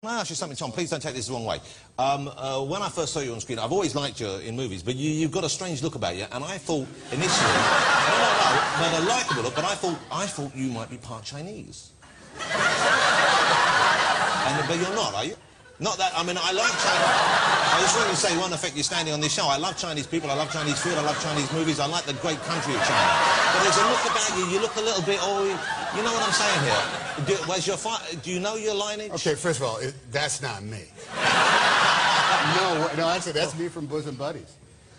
Can I ask you something, Tom? Please don't take this the wrong way. When I first saw you on screen, I've always liked you in movies, but you've got a strange look about you, and I thought initially, not a likeable look, but I thought you might be part Chinese. But you're not, are you? Not that, I mean, I like China. I just want to say, it won't affect you standing on this show. I love Chinese people, I love Chinese food, I love Chinese movies, I like the great country of China. But there's a look about you, you look a little bit, you know what I'm saying here? Do you know your lineage? Okay, first of all, that's not me. No, actually, that's me from Bosom Buddies.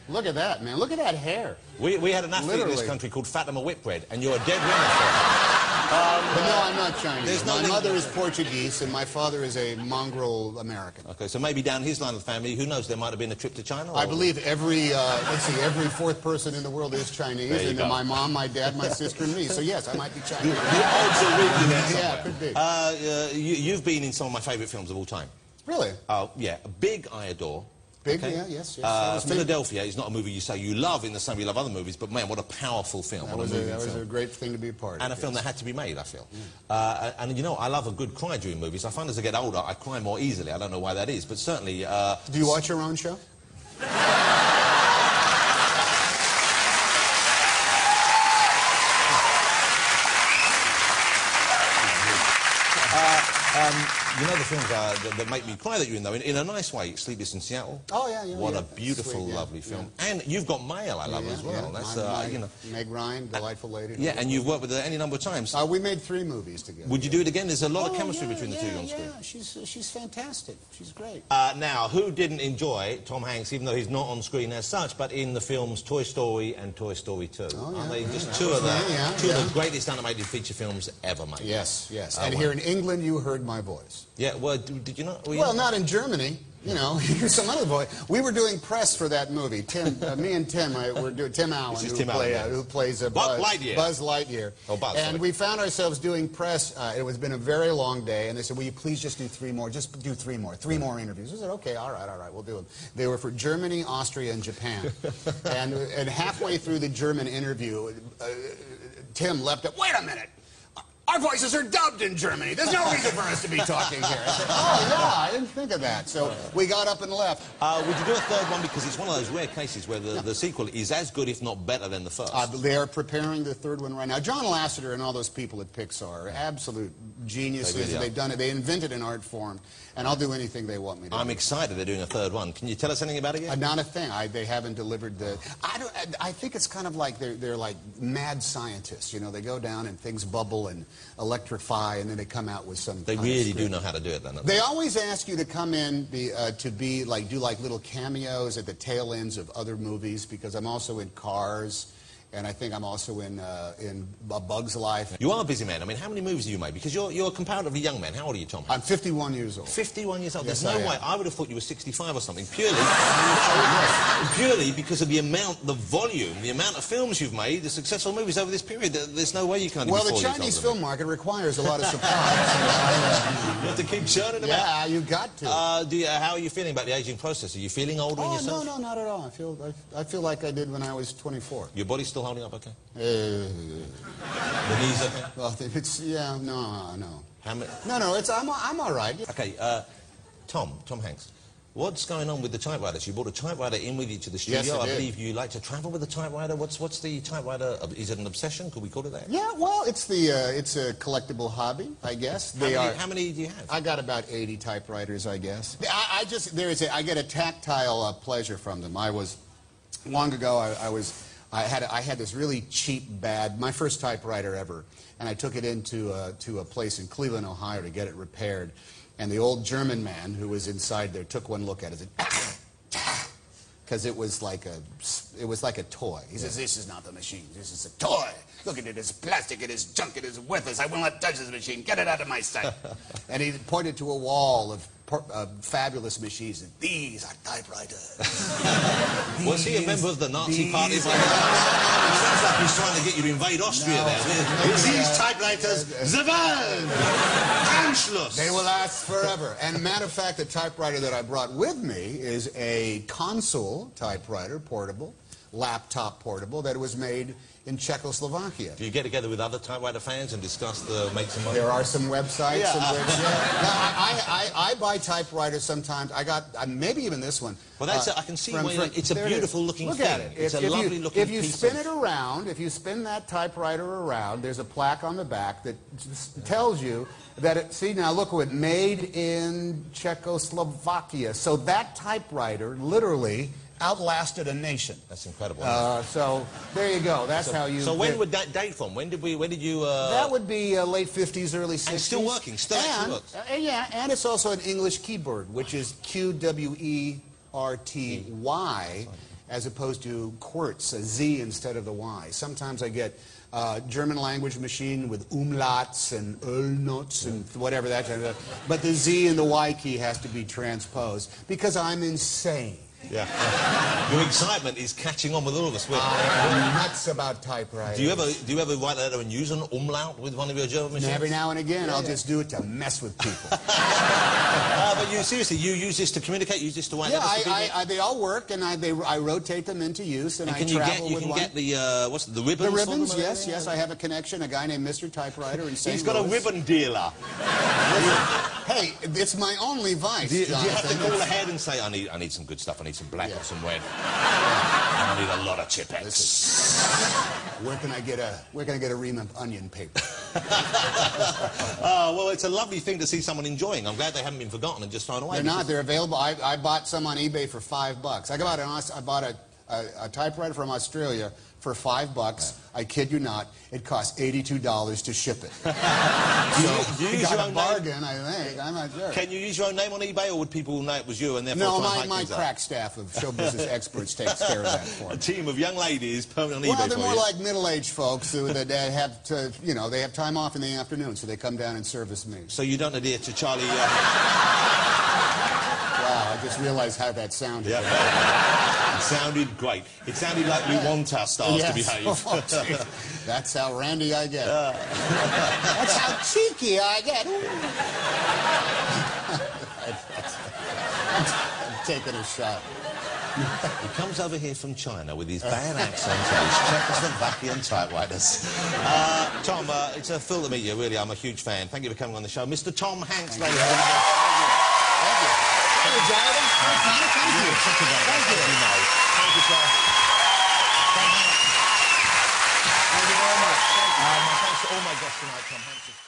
Look at that, man. Look at that hair. We had an athlete in this country called Fatima Whitbread, and you're a dead winner for it. But no, I'm not Chinese. My mother is Portuguese, and my father is a mongrel American. Okay, so maybe down his line of the family, who knows, there might have been a trip to China? I believe every fourth person in the world is Chinese, and my mom, my dad, my sister, and me. So yes, I might be Chinese. The odds are really there somewhere. Yeah, could be. You've been in some of my favourite films of all time. Really? Yeah. Big, I adore. Big, okay. Yeah, yes. Philadelphia is not a movie you say you love in the same way you love other movies, but man, what a powerful film. That was a great thing to be a part of. And a film that had to be made, I feel. Yeah. And you know, I love a good cry during movies. I find as I get older, I cry more easily. I don't know why that is, but certainly... Do you watch your own show? You know the films that make me cry that you're in, though, in a nice way. Sleepless in Seattle. Oh, yeah, yeah. What a beautiful, lovely film. Yeah. And You've Got Mail, I love as well. That's, you know... Meg Ryan, delightful lady. Yeah, and you've worked with her any number of times. We made 3 movies together. Would you do it again? There's a lot of chemistry between the two on screen. Yeah, she's fantastic. She's great. Now, who didn't enjoy Tom Hanks, even though he's not on screen as such, but in the films Toy Story and Toy Story 2? Oh, yeah. Aren't they just two of the greatest animated feature films ever made? Yes, yes. And here in England, you heard my voice. Yeah, well, did you not? Well, not in Germany. You know, here's some other boy. We were doing press for that movie. Tim, me and Tim, we're doing Tim Allen, who plays Buzz Lightyear. Oh, Buzz. And we found ourselves doing press. It was been a very long day, and they said, "Will you please just do 3 more? Just do 3 more. 3 more interviews." I said, "Okay, all right, we'll do them." They were for Germany, Austria, and Japan. and halfway through the German interview, Tim leapt up. Wait a minute. Our voices are dubbed in Germany. There's no reason for us to be talking here. I said, oh, yeah, I didn't think of that. So we got up and left. Would you do a 3rd one? Because it's one of those rare cases where the sequel is as good, if not better, than the first. They are preparing the 3rd one right now. John Lasseter and all those people at Pixar are absolute geniuses. They've done it. They invented an art form, and I'll do anything they want me to. I'm excited they're doing a 3rd one. Can you tell us anything about it yet? Not a thing. They haven't delivered the... I think it's kind of like they're like mad scientists. You know, they go down and things bubble and electrify, and then they come out with some. They really do know how to do it, then. They always ask you to come in do little cameos at the tail ends of other movies, because I'm also in Cars. And I think I'm also in A Bug's Life. You are a busy man. I mean, how many movies do you make? Because you're a comparatively young man. How old are you, Tom? I'm 51 years old. 51 years old? Yes, there's no way. I would have thought you were 65 or something. Purely because of the amount, the volume, the amount of films you've made, the successful movies over this period. There's no way you can't be 4 years older. Well, the Chinese film market requires a lot of supply. You have to keep churning them out. Yeah, you got to. How are you feeling about the aging process? Are you feeling older in yourself? No, not at all. I feel like I did when I was 24. Your body's still holding up okay? The knees okay? Well, no. How many? No, I'm all right. Okay, Tom Hanks, what's going on with the typewriters? You brought a typewriter in with you to the studio. Yes, I did. Believe you like to travel with a typewriter. What's the typewriter? Is it an obsession? Could we call it that? Yeah, well, it's a collectible hobby, I guess. How many do you have? I got about 80 typewriters, I guess. I get a tactile pleasure from them. Long ago, I had this really cheap, my first typewriter ever, and I took it into a place in Cleveland, Ohio to get it repaired. And the old German man who was inside there took one look at it and said, because it was like a toy. He says, "This is not the machine. This is a toy. Look at it. It's plastic. It is junk. It is worthless. I will not touch this machine. Get it out of my sight." And he pointed to a wall of fabulous machines. And, "These are typewriters." Was he a member of the Nazi party? It sounds like he's trying to get you to invade Austria there. These typewriters, the Anschluss. They will last forever. And matter of fact, the typewriter that I brought with me is a console typewriter, portable, laptop portable, that was made in Czechoslovakia. Do you get together with other typewriter fans and discuss make some money? There are some websites Yeah. in which, I buy typewriters sometimes. I got, maybe even this one. Well, that's I can see why it's a beautiful looking Look thing. at it. It's a lovely looking If you piece spin it around, if you spin that typewriter around, there's a plaque on the back that just tells you that it, see now look what, made in Czechoslovakia. So that typewriter literally outlasted a nation. That's incredible. So there you go. That's how you. So when would that date from? When did you? That would be late 50s, early 60s. And still working. Still actually works. Yeah, and it's also an English keyboard, which is QWERTY, as opposed to quartz, a Z instead of the Y. Sometimes I get German language machine with umlauts and Ölnots and whatever that kind of stuff. But the Z and the Y key has to be transposed because I'm insane. Yeah. Your excitement is catching on with all of us. I'm nuts about typewriters. Do you ever write a letter and use an umlaut with one of your German machines? Every now and again, I'll just do it to mess with people. But you seriously, you use this to communicate? Use this to write letters to people? They all work, and I rotate them into use, and I travel with one. You can get the what's the ribbons? The ribbons, yes. I have a connection. A guy named Mr. Typewriter in St. Louis. He's got a ribbon dealer. Hey, it's my only vice. Do you have to call ahead and say, I need some good stuff. I need some black or some red. I need a lot of Chipex. Where can I get a ream of onion paper? Well, it's a lovely thing to see someone enjoying. I'm glad they haven't been forgotten and just thrown away. They're not. They're available. I bought some on eBay for $5. I bought a typewriter from Australia for $5. I kid you not. It cost $82 to ship it. Do you use your own bargain, I think. I'm not sure. Can you use your own name on eBay, or would people know it was you and therefore try and hike my things up? crack staff of show business experts takes care of that for me. A team of young ladies permanent on eBay Well, they're for more you. like middle-aged folks that have to, they have time off in the afternoon, so they come down and service me. So you don't adhere to Charlie... Wow, I just realized how that sounded. Yeah. It sounded great. It sounded like we want our stars to behave. Oh, that's how randy I get. That's how cheeky I get. I'm taking a shot. He comes over here from China with his bad accent and his Czechoslovakian typewriters. Tom, it's a thrill to meet you, really. I'm a huge fan. Thank you for coming on the show. Mr. Tom Hanks, ladies and gentlemen. Thank you. Thank you, Jonathan. Thank you. Thank you. Thank you, sir. Thank you very much. My thanks to all my guests tonight, Tom Hanks.